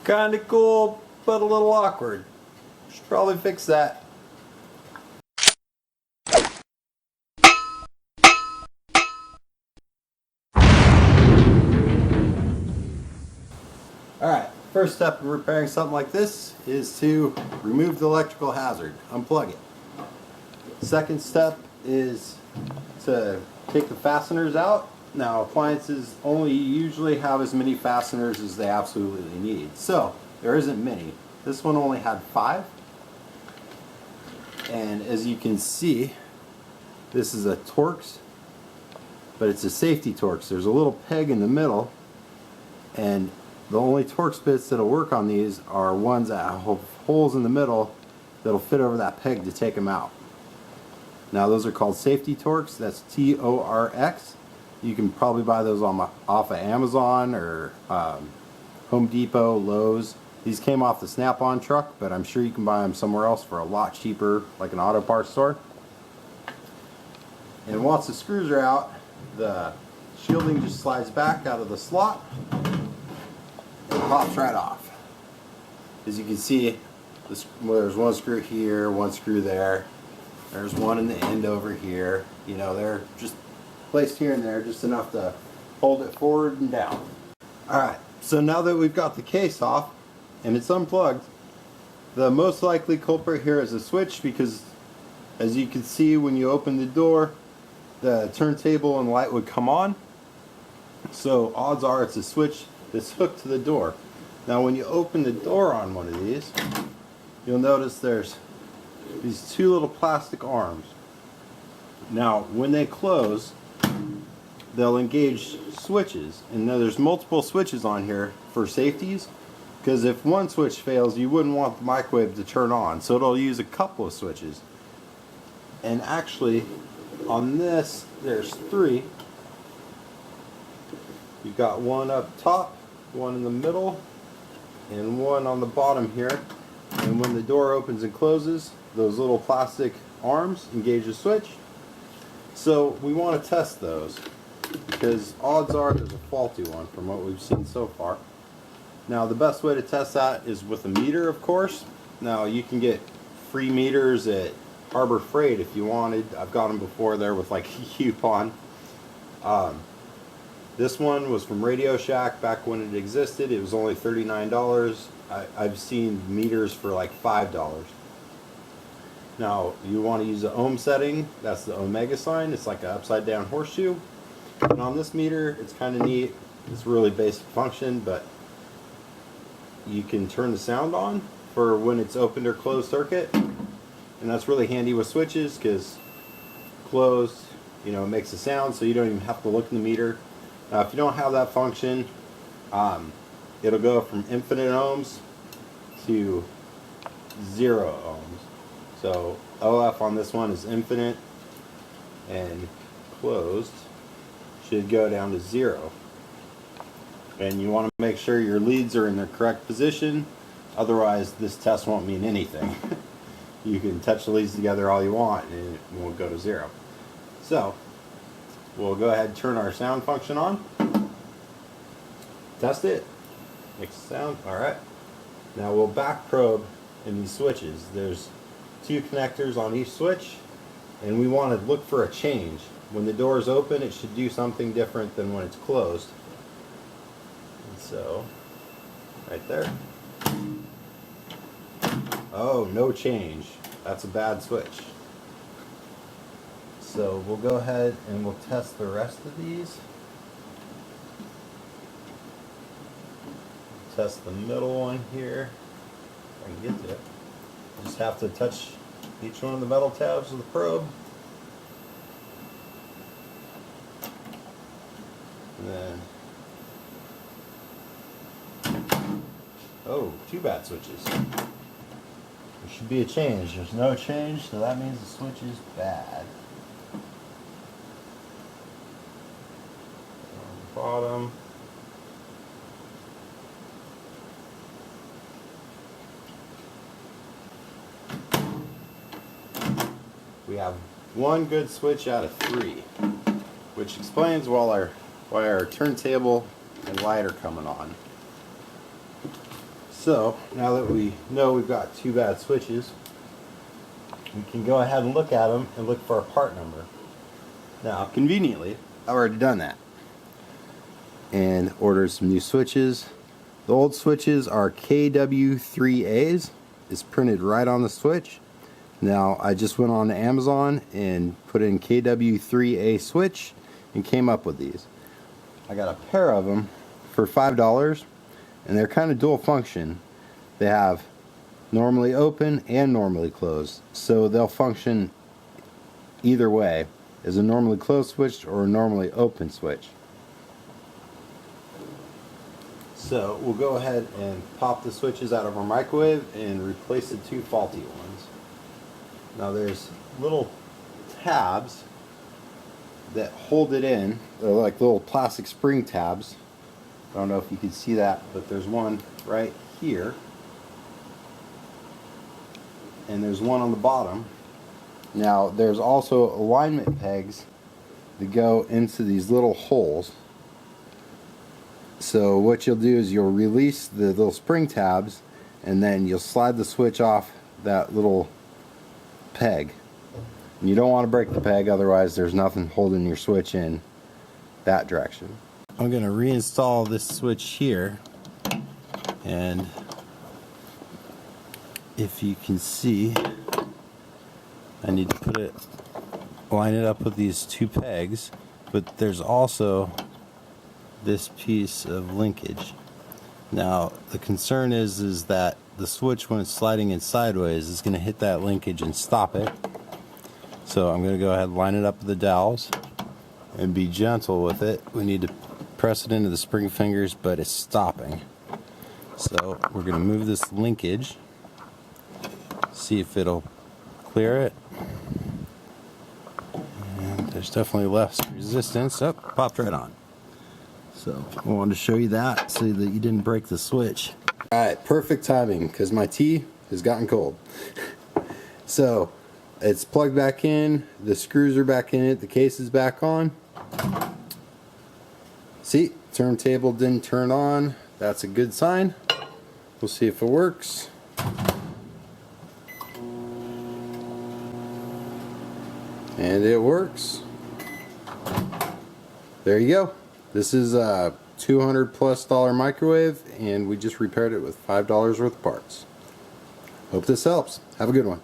Kinda cool, but a little awkward. Should probably fix that. Alright, first step of repairing something like this is to remove the electrical hazard, unplug it. Second step is to take the fasteners out. Now, appliances only usually have as many fasteners as they absolutely need. So, there isn't many. This one only had 5. And as you can see, this is a Torx, but it's a safety Torx. There's a little peg in the middle, and the only Torx bits that'll work on these are ones that have holes in the middle that'll fit over that peg to take them out. Now those are called safety Torx. That's T-O-R-X. You can probably buy those off of Amazon or Home Depot, Lowe's. These came off the Snap-on truck, but I'm sure you can buy them somewhere else for a lot cheaper, like an auto parts store. And once the screws are out, the shielding just slides back out of the slot and pops right off. As you can see, there's one screw here, one screw there. There's one in the end over here. You know, they're just placed here and there, just enough to hold it forward and down. Alright, so now that we've got the case off and it's unplugged, the most likely culprit here is a switch, because as you can see when you open the door, the turntable and light would come on. So odds are it's a switch that's hooked to the door. Now when you open the door on one of these, you'll notice there's these 2 little plastic arms. Now when they close, they'll engage switches, and now there's multiple switches on here for safeties, because if one switch fails, you wouldn't want the microwave to turn on, so it'll use a couple of switches. And actually on this there's 3. You've got one up top, one in the middle, and one on the bottom here. And when the door opens and closes, those little plastic arms engage the switch. So we want to test those, because odds are there's a faulty one from what we've seen so far. Now the best way to test that is with a meter, of course. Now you can get free meters at Harbor Freight if you wanted. I've got them before there with like a coupon. This one was from Radio Shack back when it existed. It was only $39. I've seen meters for like $5. Now you want to use the ohm setting. That's the omega sign. It's like an upside down horseshoe. And on this meter, it's kind of neat. It's a really basic function, but you can turn the sound on for when it's opened or closed circuit. And that's really handy with switches, because closed, you know, it makes a sound, so you don't even have to look in the meter. Now if you don't have that function, it'll go from infinite ohms to 0 ohms. So OF on this one is infinite, and closed should go down to 0. And you want to make sure your leads are in their correct position, otherwise this test won't mean anything. You can touch the leads together all you want and it won't go to 0. So we'll go ahead and turn our sound function on. Test it. Makes a sound. Alright. Now we'll back probe in these switches. There's 2 connectors on each switch, and we want to look for a change. When the door is open, it should do something different than when it's closed. And so, right there. Oh, no change. That's a bad switch. So we'll go ahead and we'll test the rest of these. Test the middle one here. If I can get to it. Just have to touch each one of the metal tabs with the probe. And then, oh, 2 bad switches. There should be a change. There's no change, so that means the switch is bad. On the bottom. We have 1 good switch out of 3, which explains why our turntable and light are coming on. So now that we know we've got two bad switches, we can go ahead and look at them and look for a part number. Now, conveniently, I've already done that and ordered some new switches. The old switches are KW3As. It's printed right on the switch. Now, I just went on Amazon and put in KW3A switch and came up with these. I got a pair of them for $5, and they're kind of dual function. They have normally open and normally closed, so they'll function either way, as a normally closed switch or a normally open switch. So we'll go ahead and pop the switches out of our microwave and replace the two faulty ones. Now there's little tabs that hold it in. They're like little plastic spring tabs. I don't know if you can see that, but there's one right here. And there's one on the bottom. Now there's also alignment pegs that go into these little holes. So what you'll do is you'll release the little spring tabs, and then you'll slide the switch off that little peg. And you don't want to break the peg, otherwise there's nothing holding your switch in that direction. I'm going to reinstall this switch here, and if you can see, I need to line it up with these two pegs, but there's also this piece of linkage. Now the concern is that the switch, when it's sliding in sideways, is going to hit that linkage and stop it. So I'm going to go ahead and line it up with the dowels and be gentle with it. We need to press it into the spring fingers, but it's stopping. So we're going to move this linkage, see if it'll clear it. And there's definitely less resistance. Oh, popped right on. So I wanted to show you that so that you didn't break the switch. Alright, perfect timing because my tea has gotten cold. So it's plugged back in, the screws are back in it, the case is back on. See, turntable didn't turn on. That's a good sign. We'll see if it works. And it works. There you go. This is a $200+ microwave, and we just repaired it with $5 worth of parts. Hope this helps. Have a good one.